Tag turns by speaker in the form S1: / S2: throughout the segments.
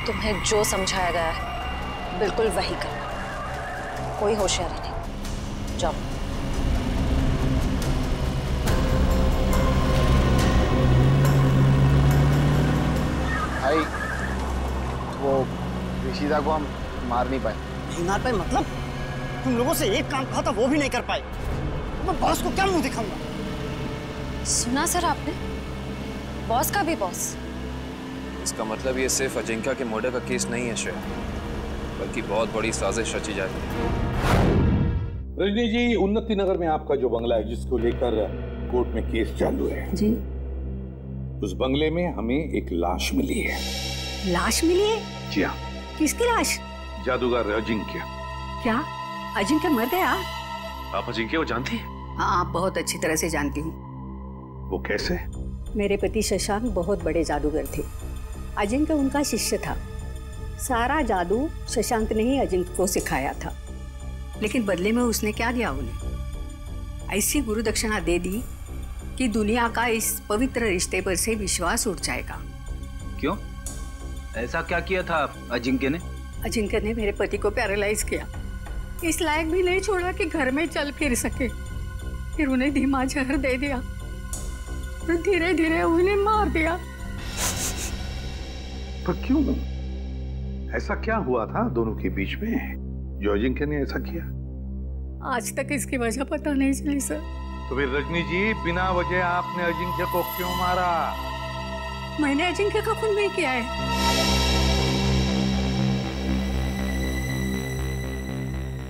S1: तुम्हें जो समझाया गया है बिल्कुल वही करना, कोई होशियारी नहीं। जाओ।
S2: भाई वो ऋषिदा को हम मार नहीं पाए।
S3: नहीं मार पाए मतलब? तुम लोगों से एक काम कहा था वो भी नहीं कर पाए। मैं बॉस को क्या मुंह दिखाऊंगा?
S1: सुना सर आपने, बॉस का भी बॉस।
S4: इसका मतलब ये सिर्फ अजिंक्या के मर्डर का केस नहीं है श्रेया, बल्कि बहुत बड़ी साजिश रची जा रही है।
S5: रजनी जी, उन्नति नगर में आपका जो बंगला है जिसको लेकर कोर्ट में केस चालू है
S6: जी,
S5: उस बंगले में हमें एक लाश मिली है।
S6: लाश मिली है?
S5: जी हाँ।
S6: किसकी लाश?
S5: जादूगर अजिंक्य।
S6: क्या अजिंक्य मर गया?
S4: आप अजिंक्य को जानती हैं?
S6: हाँ, बहुत अच्छी तरह से जानती हूँ।
S5: वो कैसे?
S6: मेरे पति शशांक बहुत बड़े जादूगर थे। अजिंक्य उनका शिष्य था। सारा जादू शशांक ने ही अजिंक्य को सिखाया था, लेकिन बदले में उसने क्या दिया उन्हें? ऐसी गुरु दक्षिणा दे दी कि दुनिया का इस पवित्र रिश्ते पर से विश्वास उठ जाएगा।
S7: क्यों? ऐसा क्या किया था अजिंक्य ने?
S6: अजिंक्य ने मेरे पति को पैरालाइज किया, इस लायक भी नहीं छोड़ा कि घर में चल फिर सके। फिर उन्हें धीमा जहर दे दिया, फिर धीरे धीरे उन्हें मार दिया।
S5: पर क्यों? ऐसा क्या हुआ था दोनों के बीच में जो अजिंक्य ने ऐसा किया?
S6: आज तक इसकी वजह पता नहीं चली सर।
S5: तो फिर रजनी जी, बिना वजह आपने अजिंक्य को क्यों मारा?
S6: मैंने अजिंक्य का खून नहीं किया है।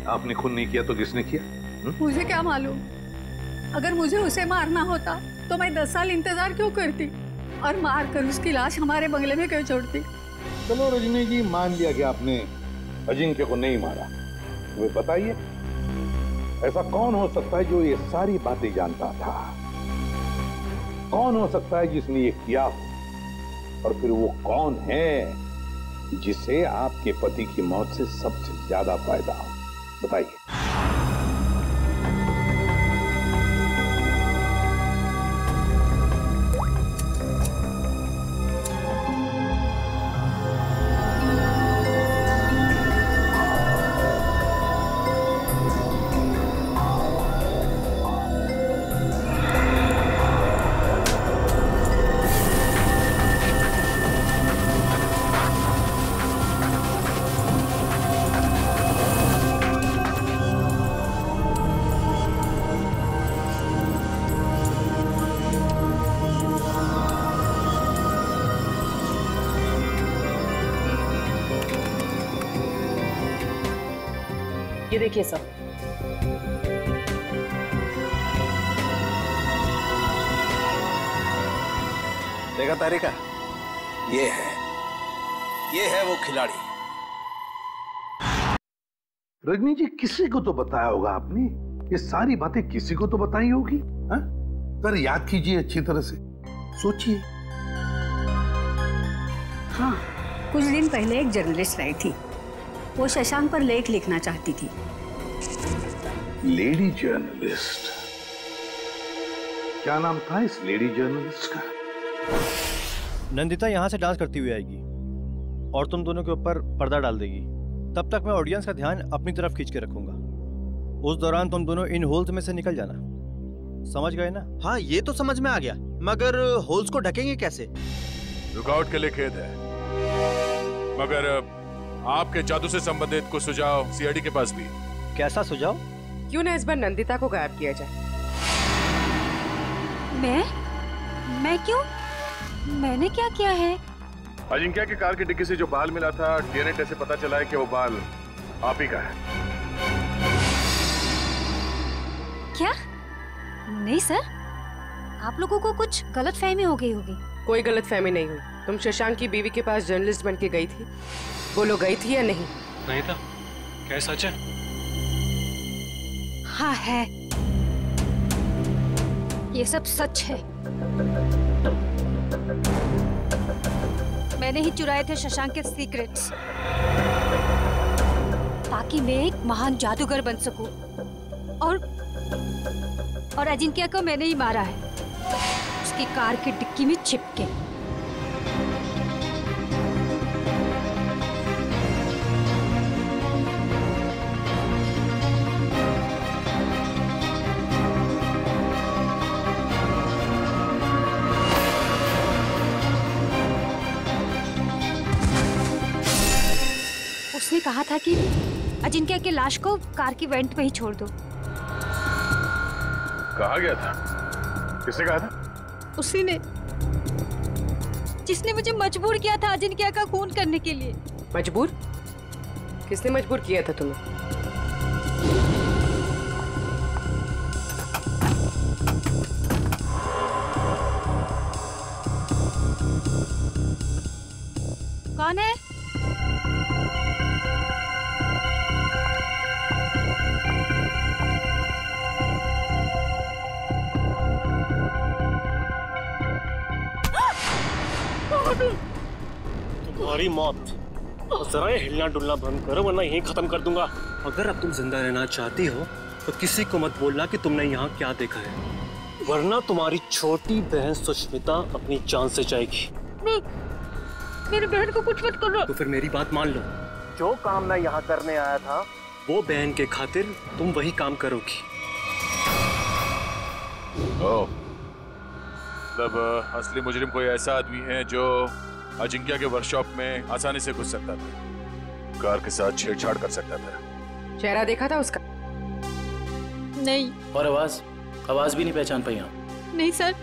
S5: आपने खून नहीं किया तो किसने किया?
S6: मुझे क्या मालूम? अगर मुझे उसे मारना होता तो मैं 10 साल इंतजार क्यों करती और मार कर उसकी लाश हमारे बंगले में क्यों छोड़ती?
S5: चलो रजनी जी, मान लिया कि आपने अजिंक्य को नहीं मारा। वो बताइए, ऐसा कौन हो सकता है जो ये सारी बातें जानता था? कौन हो सकता है जिसने ये किया? और फिर वो कौन है जिसे आपके पति की मौत से सबसे ज्यादा फायदा हो? बताइए।
S1: ये देखिए सब।
S8: देखा तारिका, ये है वो खिलाड़ी।
S5: रजनी जी, किसी को तो बताया होगा आपने। ये सारी बातें किसी को तो बताई होगी। पर याद कीजिए अच्छी तरह से, सोचिए।
S6: हाँ, कुछ दिन पहले एक जर्नलिस्ट आई थी। वो शशांक पर लेख लिखना चाहती थी।
S5: Lady journalist? क्या नाम था इस लेडी जर्नलिस्ट का?
S9: नंदिता यहाँ से डांस करती हुई आएगी और तुम दोनों के ऊपर पर्दा डाल देगी। तब तक मैं ऑडियंस का ध्यान अपनी तरफ खींच के रखूंगा। उस दौरान तुम दोनों इन होल्स में से निकल जाना। समझ गए ना?
S7: हाँ, ये तो समझ में आ गया, मगर होल्स को ढकेंगे कैसे?
S10: रुकावट के लिए खेद है, मगर आपके जादू से संबंधित कुछ सुझाव सीआईडी के पास भी।
S9: कैसा सुझाव?
S11: क्यों ना इस बार नंदिता को गायब किया जाए?
S1: मैं क्यों? मैंने क्या किया है?
S10: अजिंक्या की कार की डिक्की से जो बाल मिला था, डीएनए टेस्ट से पता चला है कि वो बाल आप ही का है।
S1: क्या? नहीं सर, आप लोगों को कुछ गलतफहमी हो गई होगी।
S11: कोई गलतफहमी नहीं हुई। तुम शशांक की बीवी के पास जर्नलिस्ट बन के गई थी, बोलो गई थी या नहीं?
S9: नहीं था। क्या सच है?
S1: हाँ है, ये सब सच है। मैंने ही चुराए थे शशांक के सीक्रेट्स, ताकि मैं एक महान जादूगर बन सकूं। और अजिंक्य को मैंने ही मारा है, उसकी कार की डिक्की में छिप के।
S12: उसने कहा था कि अजिंक्य के लाश को कार की वेंट में ही छोड़ दो।
S10: कहा गया था? किसने कहा था?
S12: उसी ने, जिसने मुझे मजबूर किया था अजिंक्य का खून करने के लिए।
S11: मजबूर? किसने मजबूर किया था तुम्हें?
S12: कौन है?
S3: तुम्हारी मौत। जरा हिलना डुलना बंद करो वरना यहीं खत्म कर दूंगा।
S9: अगर अब तुम जिंदा रहना चाहती हो तो किसी को मत बोलना कि तुमने यहाँ क्या देखा है,
S3: वरना तुम्हारी छोटी बहन सुष्मिता अपनी जान से जाएगी।
S12: नहीं, मेरी बहन को कुछ मत करो।
S9: तो फिर मेरी बात मान लो,
S3: जो काम मैं यहाँ करने आया था
S9: वो बहन के खातिर तुम वही काम करोगी।
S10: मतलब असली मुजरिम कोई ऐसा आदमी है जो अजिंक्य के वर्कशॉप में आसानी से घुस सकता था, कार के साथ छेड़छाड़ कर सकता था।
S11: चेहरा देखा था उसका?
S12: नहीं।
S8: और आवाज भी नहीं पहचान पाई आप?
S12: नहीं सर,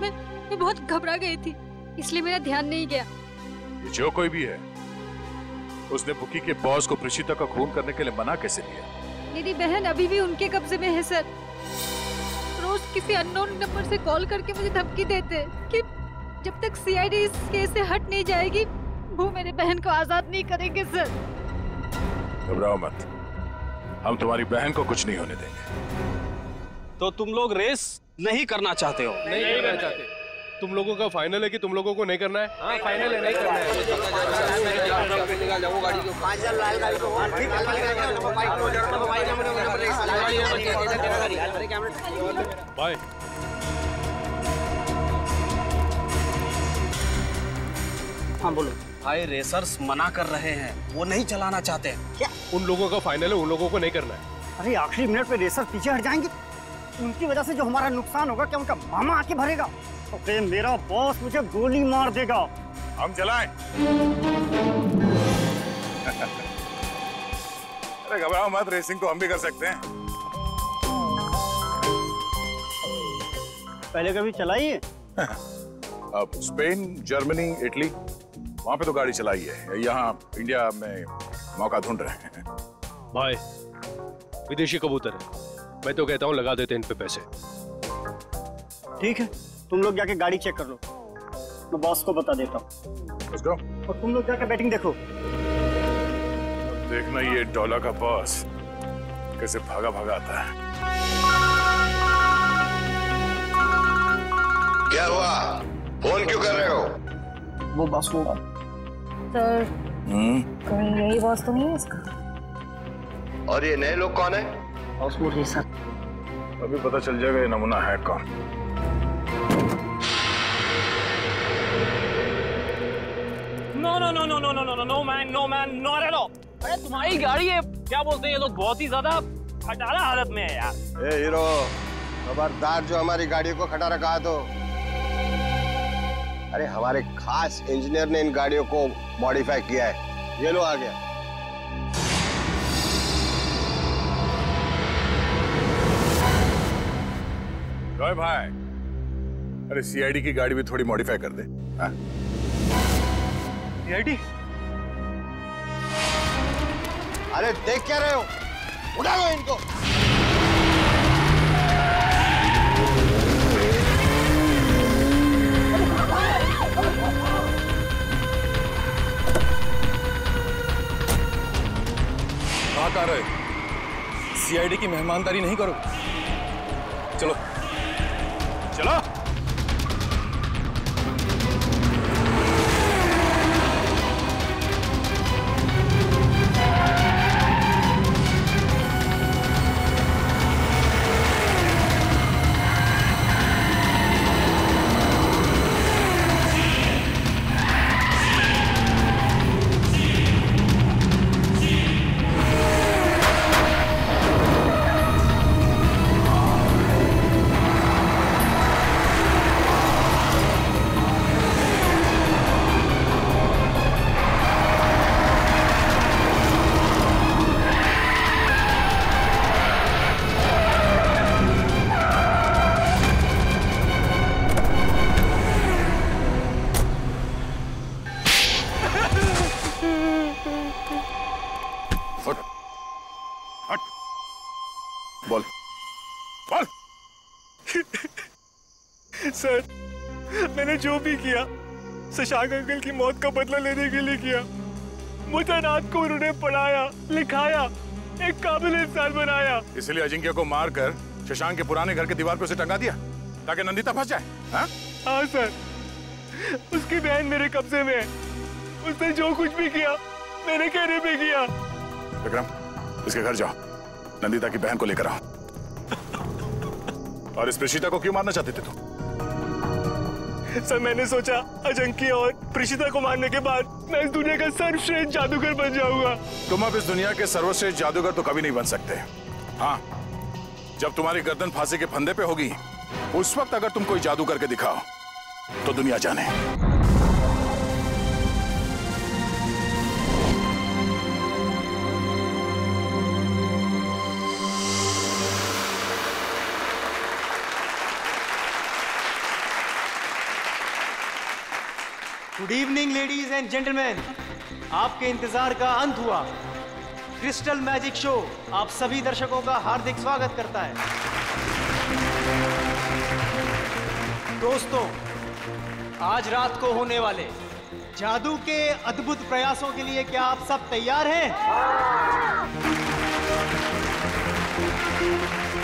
S12: मैं बहुत घबरा गई थी, इसलिए मेरा ध्यान नहीं गया।
S10: जो कोई भी है, उसने बुकी के बॉस को प्रीशिता का खून करने के लिए मना कैसे किया?
S12: मेरी बहन अभी भी उनके कब्जे में है सर। रोज किसी अननोन नंबर से कॉल करके मुझे धमकी देते कि जब तक सीआईडी इस केस से हट नहीं जाएगी वो मेरी बहन को आजाद नहीं करेंगे सर।
S10: घबराओ मत, हम तुम्हारी बहन को कुछ नहीं होने देंगे।
S3: तो तुम लोग रेस नहीं करना चाहते हो?
S13: नहीं करना चाहते। तुम लोगों का फाइनल है कि तुम लोगों को नहीं करना है? हाँ फाइनल है, नहीं करना है। बाय।
S3: हाँ बोलो। भाई रेसर्स मना कर रहे हैं, वो नहीं चलाना चाहते।
S13: क्या? उन लोगों का फाइनल है, उन लोगों को नहीं करना है।
S3: अरे आखिरी मिनट पे रेसर पीछे हट जाएंगे, उनकी वजह से जो हमारा नुकसान होगा क्या उनका मामा आके भरेगा? तो मेरा बॉस मुझे गोली मार देगा।
S10: हम चलाएं? अरे घबराओ मत, रेसिंग तो हम भी कर सकते हैं।
S3: पहले कभी चलाई है?
S10: अब स्पेन, जर्मनी, इटली, वहां पे तो गाड़ी चलाई है। यहाँ इंडिया में मौका ढूंढ रहे हैं।
S13: भाई विदेशी कबूतर है, मैं तो कहता हूँ लगा देते इन पे पैसे।
S3: ठीक है, तुम लोग जाके गाड़ी चेक कर लो, मैं बॉस को बता देता हूँ।
S10: Let's go।
S3: और तुम लोग जाके बैटिंग देखो।
S10: देखना ये डॉलर का बॉस कैसे भागा भागा आता है।
S14: क्या हुआ? फोन क्यों कर रहे हो?
S3: वो बॉस को
S1: सर, कहीं यही बॉस तो नहीं है इसका?
S14: और ये नए लोग कौन है?
S3: बॉस वो रेसर।
S10: अभी पता चल जाएगा ये नमूना है कौन।
S3: No no no no no no no no man, no man, not at all. अरे तुम्हारी गाड़ी है, क्या बोलते हैं ये लोग, बहुत ही ज्यादा खटारा हालत में है यार।
S14: ए हीरो, खबरदार जो हमारी गाड़ियों को खटारा कहा तो। अरे हमारे खास इंजीनियर ने इन गाड़ियों को मॉडिफाई किया है। ये लो आ गया।
S10: जॉय भाई, अरे सीआईडी की गाड़ी भी थोड़ी मॉडिफाई कर दे। हाँ?
S3: सीआईडी?
S14: अरे देख क्या रहे हो? उड़ा लो इनको।
S4: कहाँ आ रहे? सीआईडी की मेहमानदारी नहीं करो। चलो
S10: चलो। बोल बोल।
S15: सर, मैंने जो भी किया शशांक अंकल की मौत का बदला लेने के लिए किया। मुझे रात को उन्होंने पढ़ाया, लिखाया, एक काबिल इंसान बनाया।
S10: इसलिए अजिंक्य को मारकर शशांक के पुराने घर के दीवार पे उसे टंगा दिया ताकि नंदिता फंस जाए।
S15: हाँ सर, उसकी बहन मेरे कब्जे में है। उसने जो कुछ भी किया मेरे कहने पे किया।
S10: विक्रम, इसके घर जाओ, नंदिता की बहन को लेकर आओ। और इस प्रीशिता को क्यों मारना चाहते थे तुम?
S15: सर, मैंने सोचा अजिंक्य और प्रीशिता को मारने के बाद मैं इस दुनिया का सर्वश्रेष्ठ जादूगर बन जाऊंगा।
S10: तुम अब इस दुनिया के सर्वश्रेष्ठ जादूगर तो कभी नहीं बन सकते। हाँ, जब तुम्हारी गर्दन फांसी के फंदे पे होगी उस वक्त अगर तुम कोई जादू करके दिखाओ तो दुनिया जाने।
S16: Good evening ladies and gentleman, आपके इंतजार का अंत हुआ। क्रिस्टल मैजिक शो आप सभी दर्शकों का हार्दिक स्वागत करता है। दोस्तों, आज रात को होने वाले जादू के अद्भुत प्रयासों के लिए क्या आप सब तैयार हैं?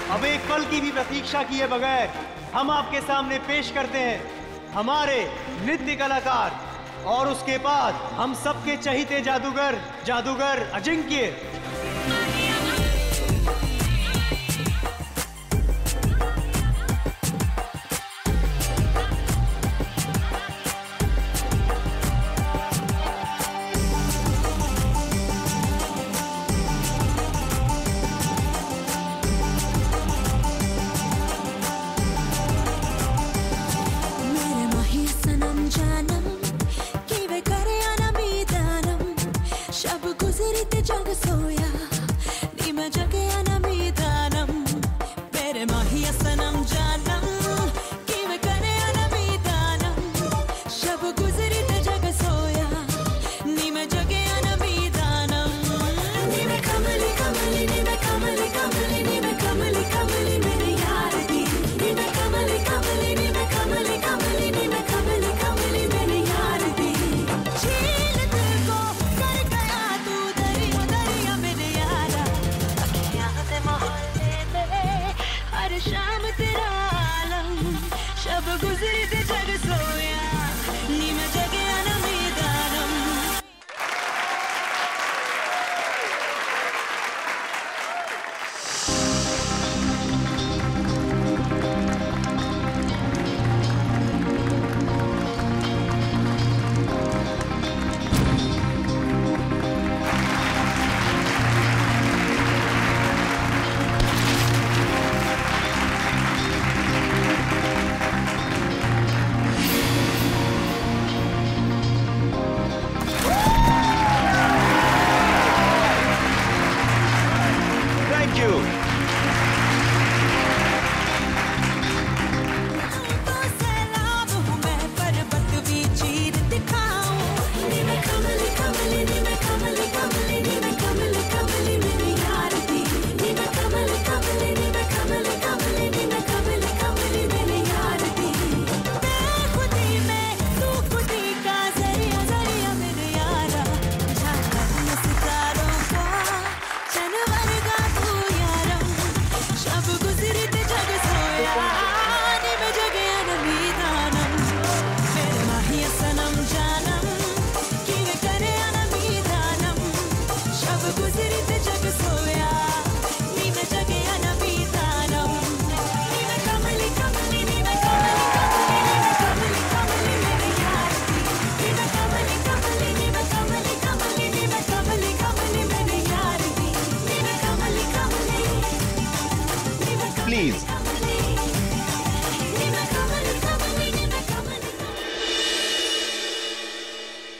S16: अब एक पल की भी प्रतीक्षा किए बगैर हम आपके सामने पेश करते हैं हमारे नृत्य कलाकार और उसके बाद हम सबके चहीते जादूगर अजिंक्य।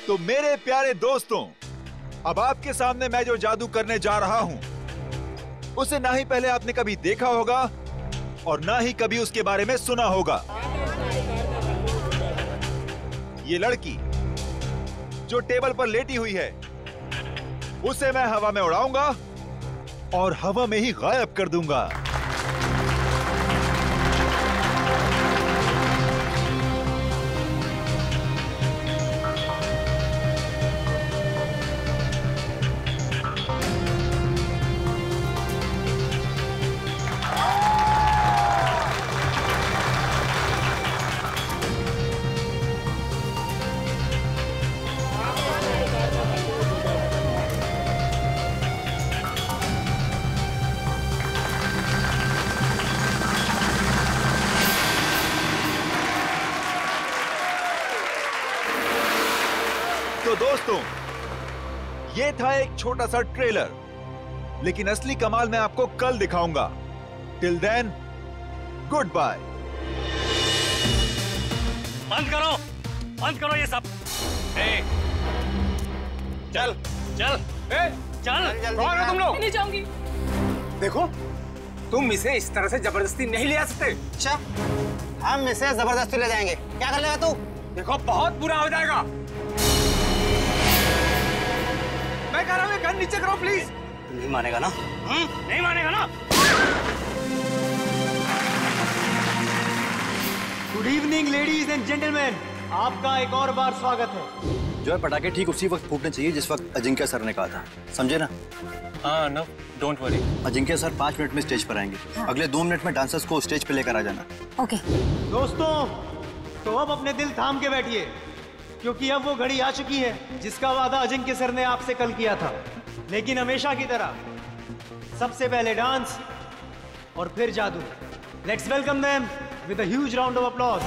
S17: तो मेरे प्यारे दोस्तों, अब आपके सामने मैं जो जादू करने जा रहा हूं उसे ना ही पहले आपने कभी देखा होगा और ना ही कभी उसके बारे में सुना होगा। ये लड़की जो टेबल पर लेटी हुई है उसे मैं हवा में उड़ाऊंगा और हवा में ही गायब कर दूंगा। तो दोस्तों, ये था एक छोटा सा ट्रेलर, लेकिन असली कमाल मैं आपको कल दिखाऊंगा। Till then, good bye.
S3: बंद करो ये सब। चल चल चल, कौन हो तुम लोग?
S18: नहीं जाऊंगी।
S3: देखो, तुम इसे इस तरह से जबरदस्ती नहीं ले आ सकते।
S19: अच्छा, हम इसे जबरदस्ती ले जाएंगे, क्या कर लेगा तू?
S3: देखो, बहुत बुरा हो जाएगा। मैं कह रहा हूँ गन नीचे करो प्लीज।
S19: नहीं मानेगा ना?
S3: नहीं मानेगा ना?
S16: Good evening ladies and gentleman, आपका एक और बार स्वागत है।
S9: जो है पटाखे ठीक उसी वक्त फूटने चाहिए जिस वक्त अजिंक्य सर ने कहा था, समझे ना?
S3: हाँ, no, don't worry.
S9: Ajinkya sir 5 minute में स्टेज पर आएंगे। अगले 2 मिनट में डांसर्स को स्टेज पे लेकर आ जाना।
S1: ओके।
S16: दोस्तों, तो अब अपने दिल थाम के बैठिए, क्योंकि अब वो घड़ी आ चुकी है जिसका वादा अजिंक्य सर ने आपसे कल किया था। लेकिन हमेशा की तरह सबसे पहले डांस और फिर जादू। Let's welcome them with a huge round of applause.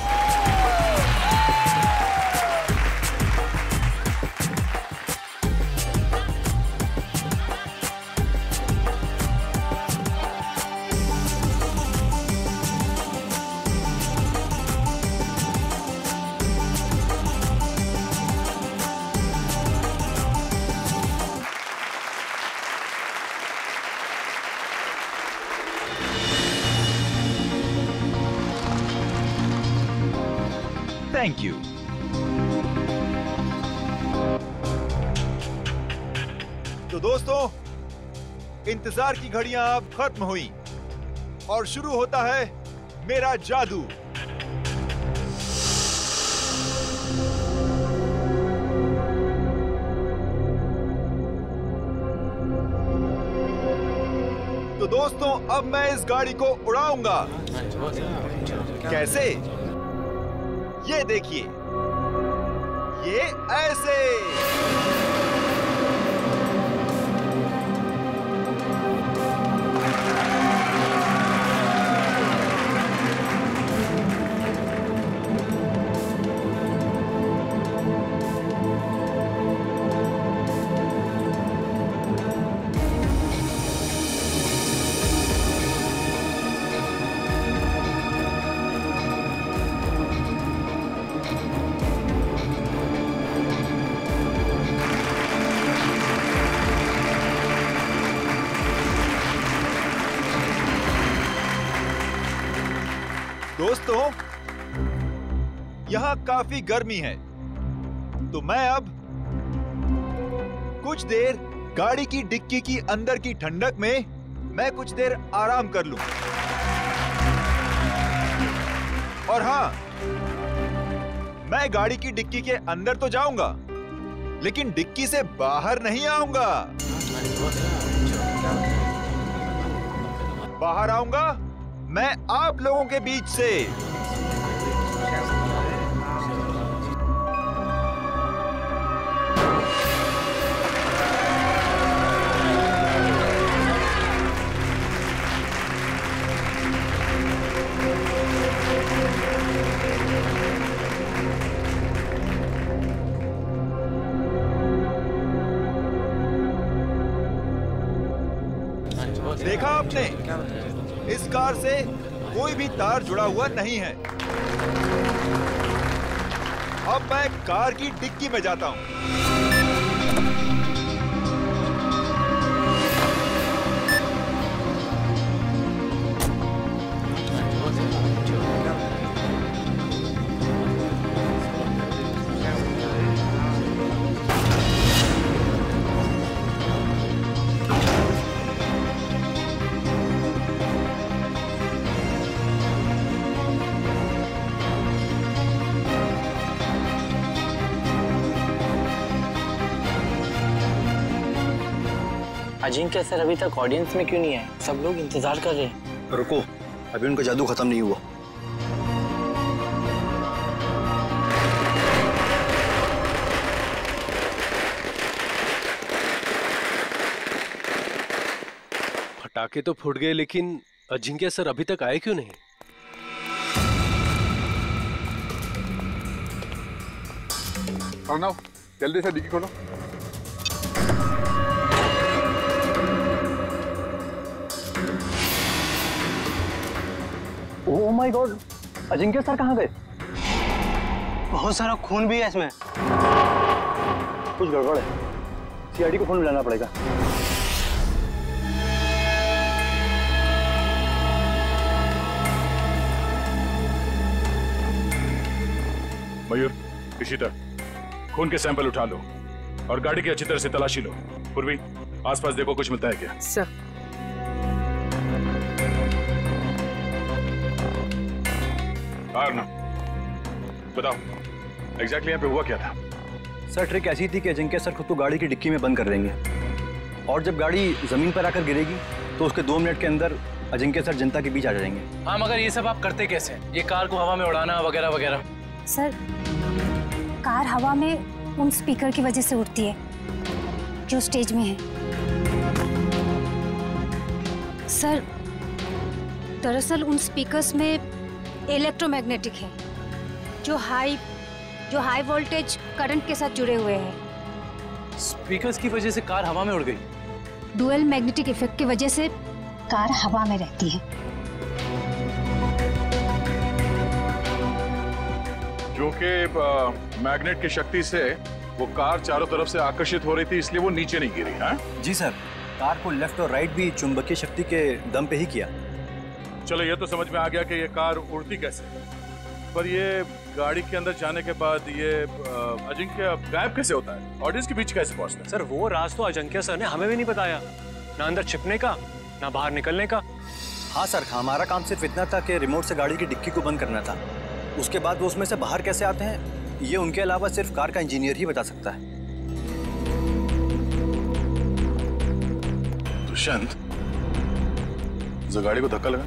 S17: Thank you. तो दोस्तों, इंतजार की घड़ियां अब खत्म हुई और शुरू होता है मेरा जादू। तो दोस्तों, अब मैं इस गाड़ी को उड़ाऊंगा। कैसे? ये देखिए, ये ऐसे। दोस्तों, यहां काफी गर्मी है, तो मैं अब कुछ देर गाड़ी की डिक्की की अंदर की ठंडक में मैं कुछ देर आराम कर लूं। और हां, मैं गाड़ी की डिक्की के अंदर तो जाऊंगा, लेकिन डिक्की से बाहर नहीं आऊंगा। बाहर आऊंगा मैं आप लोगों के बीच से। देखा आपने, इस कार से कोई भी तार जुड़ा हुआ नहीं है। अब मैं कार की डिक्की में जाता हूं।
S19: अजिंक्य सर अभी तक ऑडियंस में क्यों नहीं है? सब लोग इंतजार कर रहे हैं।
S9: रुको, अभी उनका जादू खत्म नहीं हुआ।
S13: पटाखे तो फूट गए, लेकिन अजिंक्य सर अभी तक आए क्यों नहीं?
S10: अर्णव, जल्दी से डिक्की खोलो।
S9: Oh my God, Ajinkya sir कहाँ गए?
S19: बहुत सारा खून भी है इसमें।
S9: कुछ गड़बड़ है, सीआईडी को फोन मिलाना पड़ेगा।
S10: मयूर, इशिता, खून के सैंपल उठा लो और गाड़ी की अच्छी तरह से तलाशी लो। पूर्वी, आसपास देखो कुछ मिलता है क्या?
S11: सर।
S10: आरना, बताओ एग्जैक्टली यहाँ पे हुआ क्या था?
S9: सर ट्रिक ऐसी थी कि अजिंक्य सर खुद को गाड़ी की डिक्की में बंद कर देंगे और जब गाड़ी जमीन पर आकर गिरेगी तो उसके 2 मिनट के अंदर अजिंक्य सर जनता के बीच आ जाएंगे।
S8: हाँ, मगर ये सब आप करते कैसे? ये कार को हवा में उड़ाना वगैरह वगैरह।
S18: सर, कार हवा में उन स्पीकर की वजह से उड़ती है जो स्टेज में है। सर, दरअसल उन स्पीकर्स में इलेक्ट्रोमैग्नेटिक है जो हाई वोल्टेज करंट के साथ जुड़े हुए हैं।
S8: स्पीकर्स की वजह से कार हवा में उड़ गई।
S18: डुअल मैग्नेटिक इफेक्ट की वजह से कार हवा में रहती है।
S10: क्योंकि मैग्नेट की शक्ति से वो कार चारों तरफ से आकर्षित हो रही थी, इसलिए वो नीचे नहीं गिरी। हाँ
S9: जी सर, कार को लेफ्ट और राइट भी चुंबकीय शक्ति के दम पे ही किया।
S10: चलो ये तो समझ में आ गया कि ये कार उड़ती कैसे, पर ये गाड़ी के अंदर जाने के बाद ये अजिंक्य गायब कैसे होता है? ऑडियंस के बीच कैसे पहुंचता है?
S15: सर वो राज तो अजिंक्य सर ने हमें भी नहीं बताया, ना अंदर छिपने का ना बाहर निकलने का।
S9: हाँ सर, हमारा काम सिर्फ इतना था कि रिमोट से गाड़ी की डिक्की को बंद करना था। उसके बाद वो उसमें से बाहर कैसे आते हैं ये उनके अलावा सिर्फ कार का इंजीनियर ही बता सकता है।
S10: दुष्यंत, जो गाड़ी को धक्का लगा।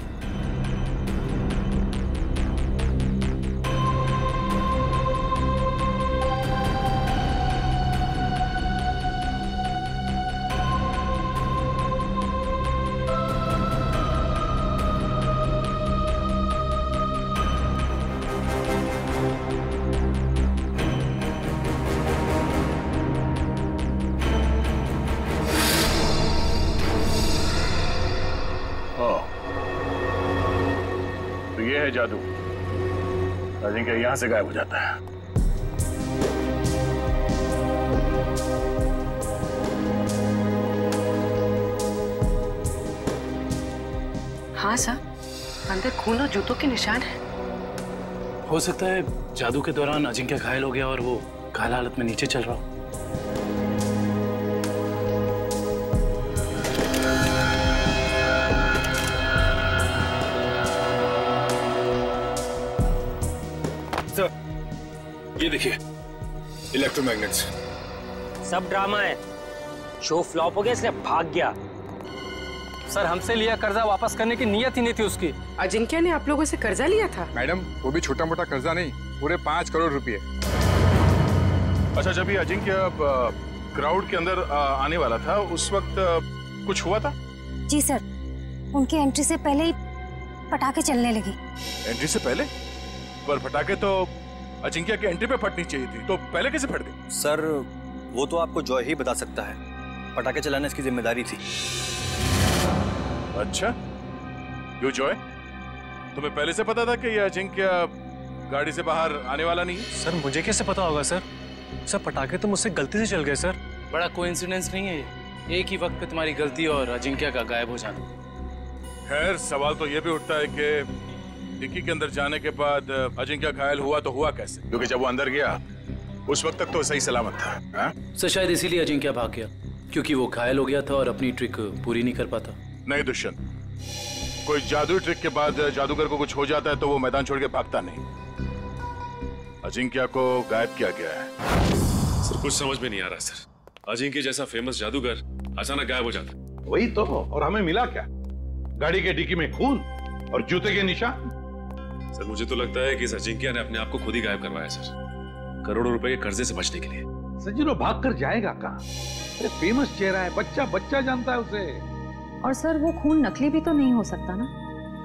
S10: जादू, अजिंक्य यहां से गायब हो जाता है।
S11: हाँ सर, अंदर खून और जूतों के निशान है।
S8: हो सकता है जादू के दौरान अजिंक्य घायल हो गया और वो घायल हालत में नीचे चल रहा हो।
S13: ये देखिए, इलेक्ट्रोमैग्नेट्स।
S3: सब ड्रामा है, शो फ्लॉप हो गया इसलिए भाग गया।
S15: सर हमसे लिया कर्जा वापस करने की नीयत ही नहीं थी उसकी।
S11: अजिंक्य ने आप लोगों से कर्जा लिया था?
S10: मैडम, वो भी छोटा मोटा कर्जा नहीं, पूरे 5 करोड़ रुपए। अच्छा, जब ये अजिंक्य क्राउड के अंदर आने वाला था उस वक्त कुछ हुआ था?
S18: जी सर, उनकी एंट्री से पहले ही पटाखे चलने लगे।
S10: एंट्री से पहले? पर पटाखे तो अजिंक्य के एंट्री पे फटनी चाहिए थी, तो पहले कैसे फट गई?
S9: सर वो तो आपको जॉय ही बता सकता है, पटाखे चलाने इसकी जिम्मेदारी थी।
S10: अच्छा, क्यों जॉय? तुम्हें पहले से पता था कि ये अजिंक्य गाड़ी से बाहर आने वाला नहीं?
S15: सर मुझे कैसे पता होगा सर? सर पटाखे तो मुझसे गलती से चल गए सर।
S8: बड़ा कोइंसिडेंस नहीं है ये, एक ही वक्त पे तुम्हारी गलती और अजिंक्य का गायब हो जाना।
S10: खैर, सवाल तो ये भी उठता है कि डिक्की के अंदर जाने के बाद अजिंक्य घायल हुआ तो हुआ कैसे? क्योंकि जब वो अंदर गया उस वक्त तक तो सही सलामत था।
S8: सर शायद इसीलिए अजिंक्य भाग गया, क्योंकि वो घायल हो गया था और अपनी ट्रिक पूरी नहीं कर पाता।
S10: नहीं दुष्यंत, कोई जादुई ट्रिक के बाद जादूगर को कुछ हो जाता है तो वो मैदान छोड़ के भागता नहीं। अजिंक्य को गायब किया गया है।
S13: सर कुछ समझ में नहीं आ रहा सर, अजिंक्य जैसा फेमस जादूगर अचानक गायब हो जाता।
S5: वही तो, और हमें मिला क्या? गाड़ी के डिक्की में खून और जूते के निशान।
S13: सर मुझे तो लगता है कि इस अजिंक्य ने अपने आप को खुद ही गायब करवाया सर, करोड़ों रुपए के कर्जे से बचने के लिए।
S5: सजीरो भाग कर जाएगा कहाँ? अरे फेमस चेहरा है, बच्चा जानता है उसे।
S1: और सर वो खून नकली भी तो नहीं हो सकता ना,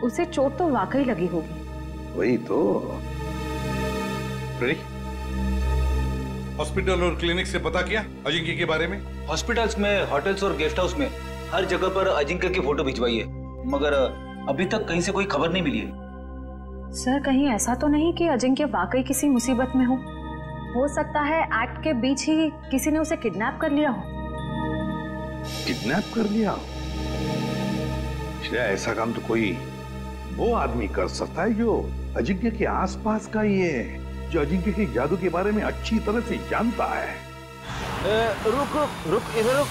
S1: उसे चोट तो वाकई लगी होगी।
S5: वही तो। हॉस्पिटल और क्लिनिक से पता किया अजिंक्य के बारे में?
S7: हॉस्पिटल्स में, होटल्स और गेस्ट हाउस में हर जगह पर अजिंक्य की फोटो भिजवाई है, मगर अभी तक कहीं से कोई खबर नहीं मिली है।
S1: सर कहीं ऐसा तो नहीं कि अजिंक्य वाकई किसी मुसीबत में हो सकता है एक्ट के बीच ही किसी ने उसे किडनैप कर लिया हो।
S5: किडनैप कर लिया? श्रेया, ऐसा काम तो कोई वो आदमी कर सकता है जो अजिंक्य के आसपास का ही है, जो अजिंक्य के जादू के बारे में अच्छी तरह से जानता है।
S19: रुक रुक रुक, इधर रुक।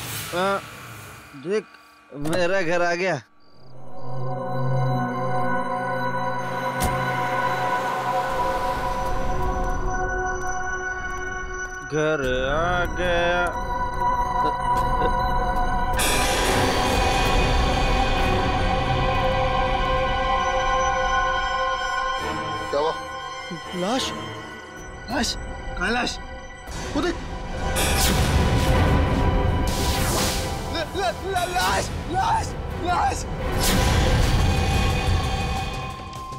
S19: देख, मेरा घर आ गया। घर आ गया।
S14: क्या हुआ?
S19: लाश, लाश, कहाँ लाश? वो देख। लाश, लाश, लाश।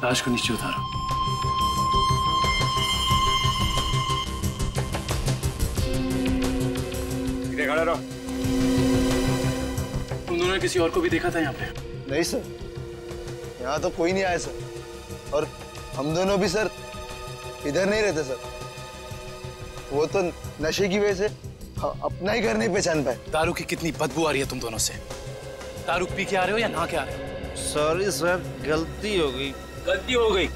S8: लाश को नीचे उतारो।
S5: खड़ा रहो।
S8: तुम दोनों ने किसी और को भी देखा था यहाँ पे?
S2: नहीं सर, यहाँ तो कोई नहीं आया सर, और हम दोनों भी सर इधर नहीं रहते सर। वो तो नशे की वजह से अपना ही घर नहीं पहचान पाए।
S8: दारू की कितनी बदबू आ रही है तुम दोनों से। दारू पी के आ रहे हो या नहा के आ रहे हो?
S19: सॉरी सर, गलती हो गई।
S7: गलती हो गई?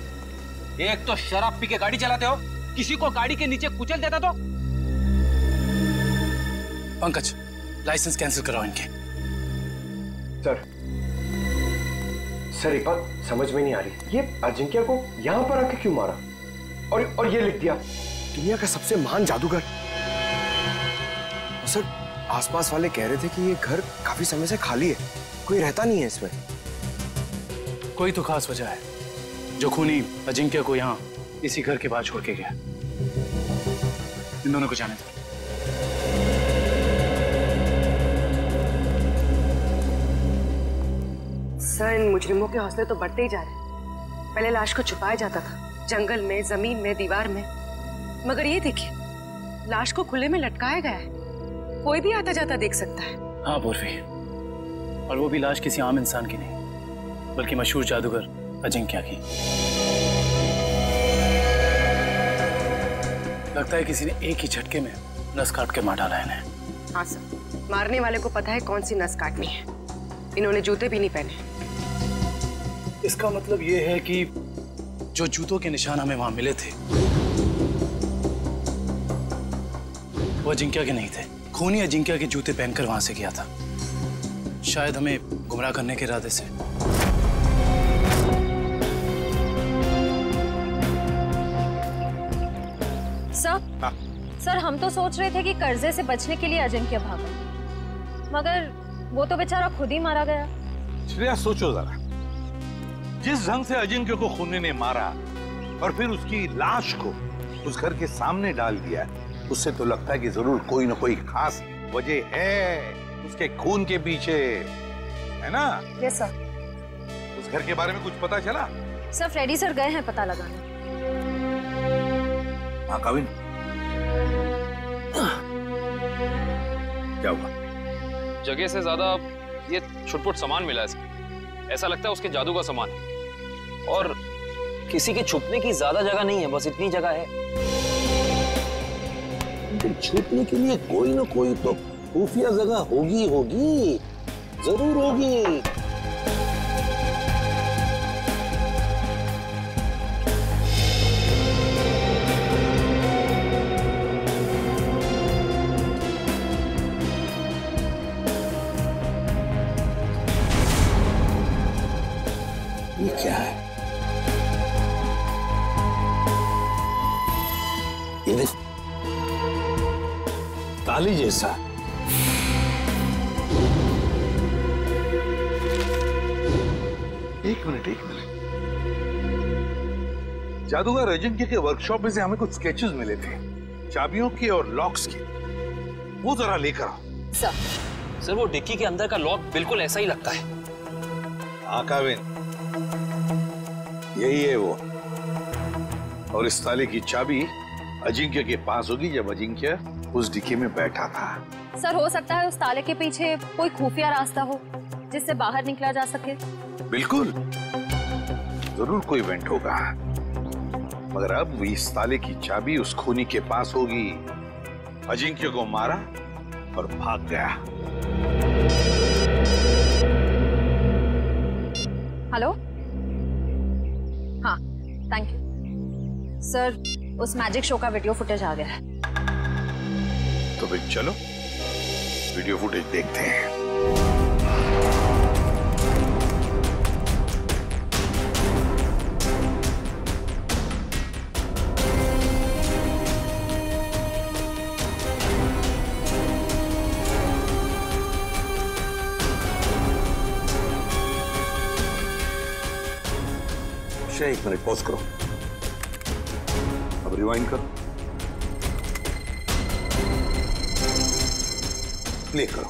S7: एक तो शराब पी के गाड़ी चलाते हो, किसी को गाड़ी के नीचे कुचल देता तो।
S8: पंकज, लाइसेंस कैंसिल कराओ इनके।
S20: सर एक बात समझ में नहीं आ रही, ये अजिंक्य को यहाँ पर आके क्यों मारा? और ये लिख दिया दुनिया का सबसे महान जादूगर। और सर, आसपास वाले कह रहे थे कि ये घर काफी समय से खाली है, कोई रहता नहीं है इसमें।
S8: कोई तो खास वजह है जो खूनी अजिंक्य को यहाँ इसी घर के बाहर छोड़ के गया। इन दोनों को जाने दो।
S11: सर, इन मुजरिमों के हौसले तो बढ़ते ही जा रहे हैं। पहले लाश को छुपाया जाता था, जंगल में, जमीन में, दीवार में, मगर ये देखिए, लाश को खुले में लटकाया गया है। कोई भी आता जाता देख सकता है।
S8: हाँ पूर्वी, और वो भी लाश किसी आम इंसान की नहीं, बल्कि मशहूर जादूगर अजिंक्य की। लगता है किसी ने एक ही झटके में नस काट के मार डाला इन्हें।
S11: हाँ सर, मारने वाले को पता है कौन सी नस काटनी है। इन्होंने जूते भी नहीं पहने।
S8: इसका मतलब ये है कि जो जूतों के निशान हमें वहां मिले थे वो अजिंक्य के नहीं थे। खूनी अजिंक्य के जूते पहनकर वहां से गया था, शायद हमें गुमराह करने के इरादे से।
S1: सर हम तो सोच रहे थे कि कर्जे से बचने के लिए अजिंक्य भागा, मगर वो तो बेचारा खुद ही मारा गया।
S5: श्रेया, सोचो जरा, जिस ढंग से अजिंक्य को खूनी ने मारा और फिर उसकी लाश को उस घर के सामने डाल दिया, उससे तो लगता है कि जरूर कोई ना कोई खास वजह है उसके खून के पीछे, है ना?
S1: Yes sir.
S5: उस घर के बारे में कुछ पता चला?
S1: सर फ्रेडी सर गए हैं पता लगाने।
S5: हाँ काविन, क्या हुआ?
S4: जगह से ज्यादा ये छुटपुट सामान मिला है इसमें। ऐसा लगता है उसके जादू का सामान है, और
S3: किसी के छुपने की ज्यादा जगह नहीं है, बस इतनी जगह है।
S14: छुपने के लिए कोई ना कोई तो खुफिया जगह होगी, जरूर होगी। ये क्या है? ये देख, ताली जैसा।
S5: एक मिनट। जादूगर अजिंक्य के वर्कशॉप में से हमें कुछ स्केचेस मिले थे, चाबियों के और लॉक्स के। वो जरा लेकर आओ।
S3: सर वो डिक्की के अंदर का लॉक बिल्कुल ऐसा ही लगता है।
S5: हाँ काविन, यही है वो। और इस ताले की चाबी अजिंक्य के पास होगी जब अजिंक्य उस डिक्की में बैठा था।
S1: सर हो सकता है उस ताले के पीछे कोई खुफिया रास्ता हो जिससे बाहर निकला जा सके।
S5: बिल्कुल, जरूर कोई इवेंट होगा, मगर अब इस ताले की चाबी उस खूनी के पास होगी। अजिंक्य को मारा और भाग गया।
S1: हेलो, हाँ थैंक यू सर, उस मैजिक शो का वीडियो फुटेज आ गया है।
S5: तो फिर चलो वीडियो फुटेज देखते हैं। एक मिनट पॉज करो, अब रिवाइंड करो, प्ले करो।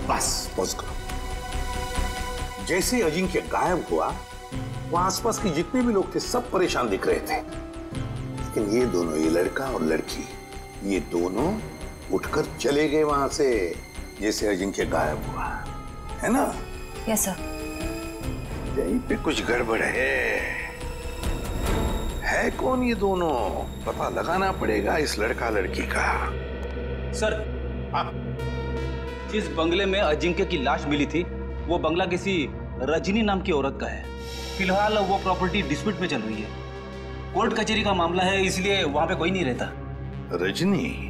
S5: बस पॉज करो। जैसे अजिंक्य गायब हुआ, वहां आसपास के जितने भी लोग थे सब परेशान दिख रहे थे, लेकिन ये दोनों, ये लड़का और लड़की, ये दोनों उठकर चले गए वहां से जैसे अजिंक्य गायब हुआ, है ना?
S1: Yes sir.
S5: यहीं पे कुछ गड़बड़ है कौन ये दोनों? पता लगाना पड़ेगा इस लड़का लड़की का।
S7: सर, जिस बंगले में अजिंक्य की लाश मिली थी वो बंगला किसी रजनी नाम की औरत का है। फिलहाल वो प्रॉपर्टी डिस्प्यूट में चल रही है, कोर्ट कचहरी का मामला है, इसलिए वहां पे कोई नहीं रहता।
S5: रजनी?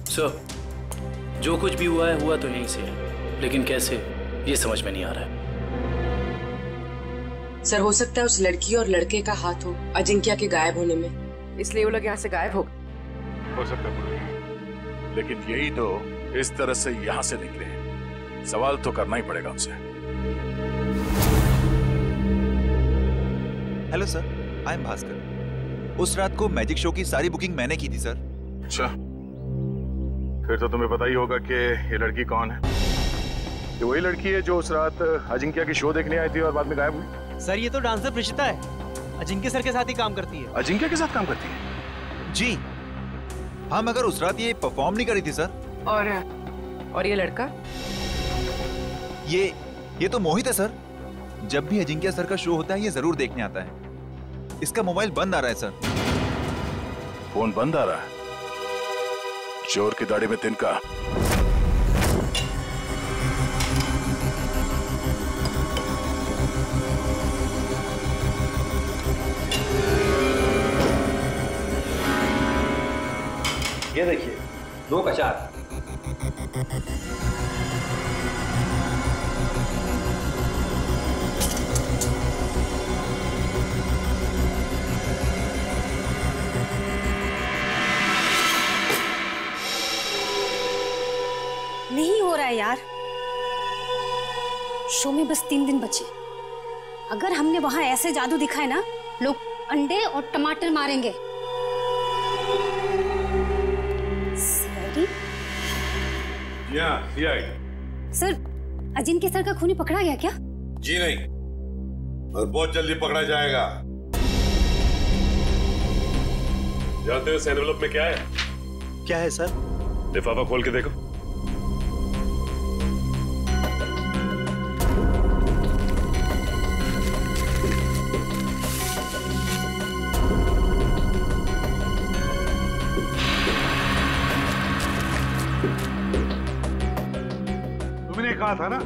S8: सर, जो कुछ भी हुआ तो यहीं से है, लेकिन कैसे ये समझ में नहीं आ रहा है।
S11: सर हो सकता है उस लड़की और लड़के का हाथ हो अजिंक्य के गायब होने में, इसलिए वो लोग यहाँ से गायब हो
S10: सकता है, लेकिन यही तो इस तरह से यहाँ से निकले, सवाल तो करना ही पड़ेगा उनसे।
S17: Hello sir, I am Bhaskar. उस रात को मैजिक शो की सारी बुकिंग मैंने की थी सर।
S10: अच्छा, फिर तो तुम्हें पता ही होगा कि ये लड़की कौन है। ये वही लड़की है जो उस रात अजिंक्य की शो देखने आई थी और बाद में गायब हुई।
S16: सर ये तो डांसर प्रिशिता है, अजिंक्य सर के साथ ही काम करती है।
S10: अजिंक्य के साथ काम करती है?
S17: जी हाँ, मगर उस रात ये परफॉर्म नहीं करी थी सर।
S11: और ये लड़का?
S17: ये तो मोहित है सर। जब भी अजिंक्य सर का शो होता है ये जरूर देखने आता है। इसका मोबाइल बंद आ रहा है सर।
S10: फोन बंद आ रहा है? चोर की दाढ़ी में तिनका।
S19: ये देखिए, 2 का 4।
S18: नहीं हो रहा है यार, शो में बस 3 दिन बचे। अगर हमने वहां ऐसे जादू दिखाए ना, लोग अंडे और टमाटर मारेंगे। सर, अजिंक्य सर का खूनी पकड़ा गया क्या?
S5: जी नहीं, और बहुत जल्दी पकड़ा जाएगा।
S13: जानते हो इस एनवेलप में क्या है?
S8: क्या है सर?
S13: लिफाफा खोल के देखो।
S5: तुमने कहा था ना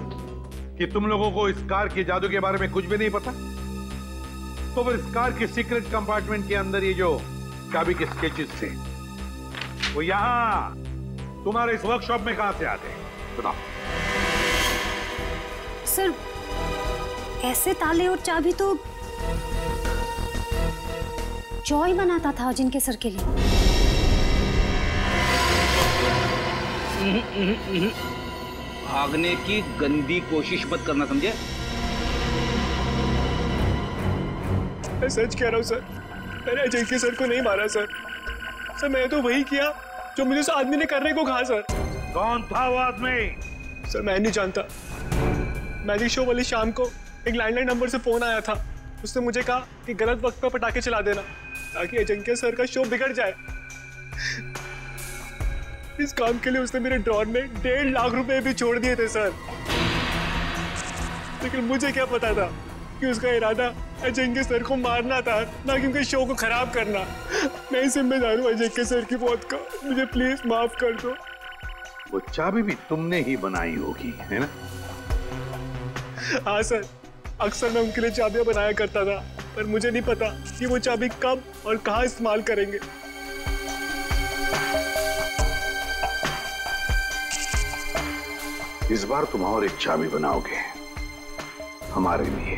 S5: कि तुम लोगों को इस कार के जादू के बारे में कुछ भी नहीं पता, तो फिर इस कार के सीक्रेट कंपार्टमेंट के अंदर ये जो चाबी के स्केचेस थे वो यहां तुम्हारे इस वर्कशॉप में कहां से आते हैं? बताओ।
S18: सर, ऐसे ताले और चाबी तो जॉय बनाता था अजिंक्य सर के लिए।
S7: भागने की गंदी कोशिश मत करना, समझे?
S15: मैं सच कह रहा हूँ सर, मैंने अजिंक्य सर को नहीं मारा सर। मैंने तो वही किया जो मुझे उस आदमी ने करने को कहा सर।
S5: कौन था वो आदमी?
S15: सर मैं नहीं जानता। मैजिक शो वाली शाम को एक लैंडलाइन नंबर से फोन आया था। उसने मुझे कहा कि गलत वक्त पर पटाखे चला देना ताकि अजिंक्य सर का शो बिगड़ जाए। इस काम के लिए उसने मेरे ड्रॉर में 1.5 लाख रुपए भी छोड़ दिए थे सर। लेकिन मुझे क्या पता था कि उसका इरादा अजिंक्य सर को मारना था, ना कि उनके शो को खराब करना। मैं ही जिम्मेदार हूँ अजिंक्य सर की मौत का। मुझे प्लीज माफ कर दो।
S5: वो चाबी भी तुमने ही बनाई होगी, है ना?
S15: हाँ सर, अक्सर मैं उनके लिए चाबियां बनाया करता था, पर मुझे नहीं पता कि वो चाबी कब और कहाँ इस्तेमाल करेंगे।
S5: इस बार तुम और एक चाबी बनाओगे हमारे लिए।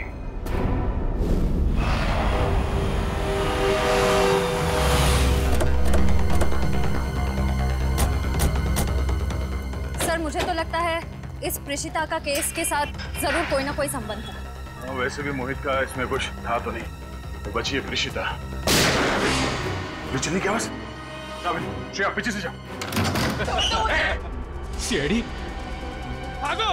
S1: सर मुझे तो लगता है इस प्रेषिता का केस के साथ जरूर कोई ना कोई संबंध है।
S10: वैसे भी मोहित का इसमें कुछ था तो नहीं, तो बची है प्रेषिता। चली क्या बस? श्रेया पीछे से जाओ।
S15: सीआईडी
S10: भागो।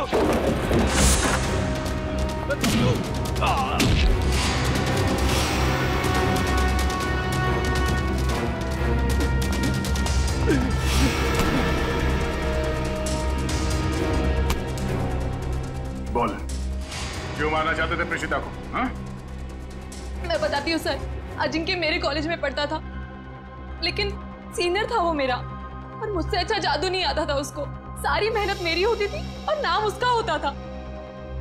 S10: बोल, क्यों मारना चाहते थे प्रेषिता को? हाँ?
S21: मैं बताती हूँ सर, अजिंक्य मेरे कॉलेज में पढ़ता था, लेकिन सीनियर था वो मेरा, और मुझसे अच्छा जादू नहीं आता था उसको। सारी मेहनत मेरी होती थी और नाम उसका होता था।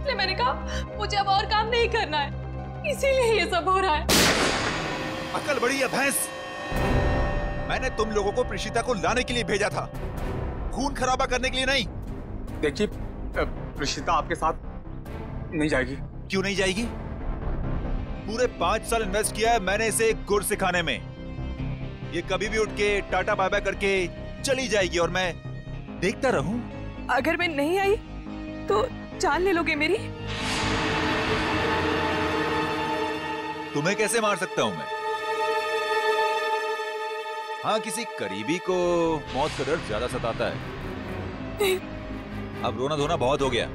S21: इसलिए मैंने कहा मुझे अब और काम नहीं करना है, इसीलिए ये सब हो रहा है।
S17: अकल बड़ी है भैंस। मैंने तुम लोगों को प्रेषिता को लाने के लिए भेजा था, खून खराबा करने के लिए नहीं।
S15: देखिए प्रेषिता आपके साथ नहीं जाएगी।
S17: क्यों नहीं जाएगी? पूरे 5 साल इन्वेस्ट किया है मैंने इसे गुर सिखाने में। ये कभी भी उठ के टाटा बाय बाय करके चली जाएगी और मैं देखता रहूं।
S21: अगर मैं नहीं आई तो जान ले लोगे मेरी?
S17: तुम्हें कैसे मार सकता हूं मैं? हाँ, किसी करीबी को मौत का डर ज्यादा सताता है। अब रोना धोना बहुत हो गया,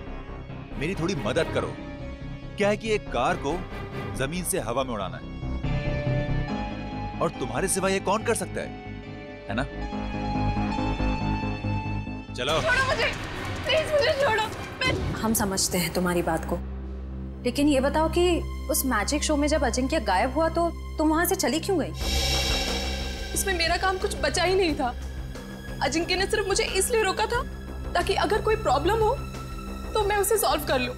S17: मेरी थोड़ी मदद करो। क्या है कि एक कार को जमीन से हवा में उड़ाना है, और तुम्हारे सिवा ये कौन कर सकता है ना? चलो
S21: छोड़ो मुझे, प्लीज मुझे छोड़ो।
S1: हम समझते हैं तुम्हारी बात को, लेकिन ये बताओ कि उस मैजिक शो में जब अजिंक्य गायब हुआ तो तुम वहां से चली क्यों गई?
S21: इसमें मेरा काम कुछ बचा ही नहीं था। अजिंक्य ने सिर्फ मुझे इसलिए रोका था ताकि अगर कोई प्रॉब्लम हो तो मैं उसे सॉल्व कर लूं।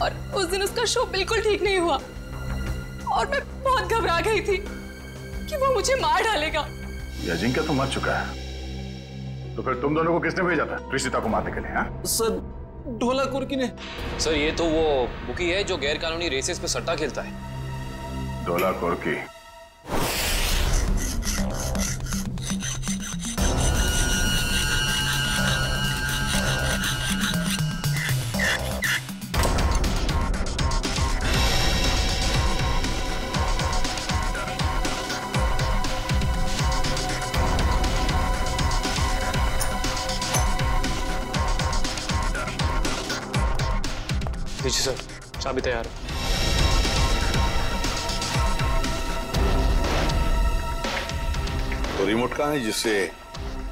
S21: और उस दिन उसका शो बिल्कुल ठीक नहीं हुआ और मैं बहुत घबरा गई थी कि वो मुझे मार डालेगा।
S10: ये अजिंक्य तो मर चुका है, तो फिर तुम दोनों को किसने भेजा था प्रेषिता को मारने के लिए? हाँ?
S4: सर ढोला कुर्की ने। सर ये तो वो बुकी है जो गैर कानूनी रेसेस पे सट्टा खेलता है।
S10: ढोला कुर्की?
S3: जी सर, चाबी तैयार है।
S5: तो रिमोट कहाँ है जिससे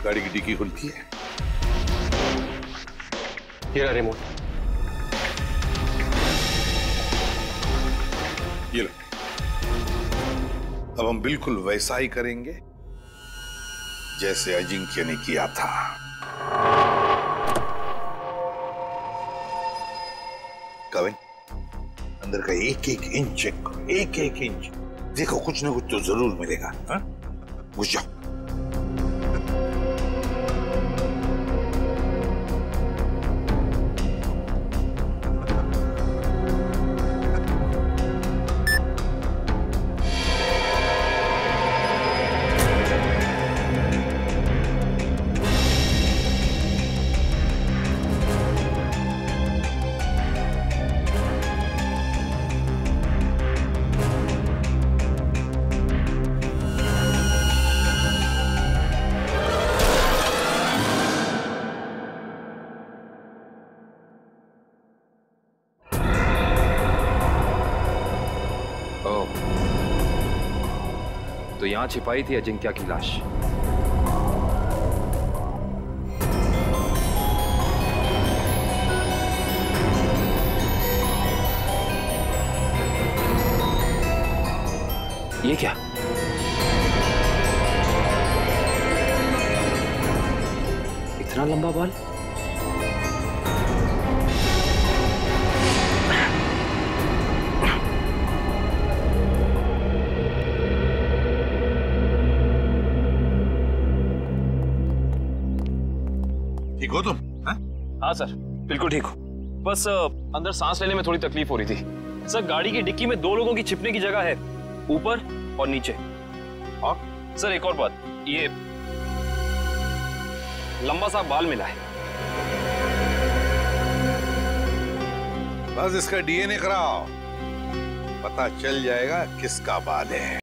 S5: गाड़ी की डिक्की खुलती है?
S3: ये रहा रिमोट।
S5: ये लो। अब हम बिल्कुल वैसा ही करेंगे जैसे अजिंक्य ने किया था। कविन, अंदर का एक एक इंच देखो, कुछ ना कुछ तो जरूर मिलेगा। हाँ? घुस जाओ।
S4: यहाँ छिपाई थी अजिंक्या की लाश। ये क्या? इतना लंबा बाल?
S5: ठीक हो तुम?
S3: हाँ सर, बिल्कुल ठीक हो। बस अंदर सांस लेने में थोड़ी तकलीफ हो रही थी। सर गाड़ी की डिक्की में 2 लोगों की छिपने की जगह है, ऊपर और नीचे। और सर एक और बात, ये लंबा सा बाल मिला है।
S5: बस इसका डीएनए कराओ, पता चल जाएगा किसका बाल है।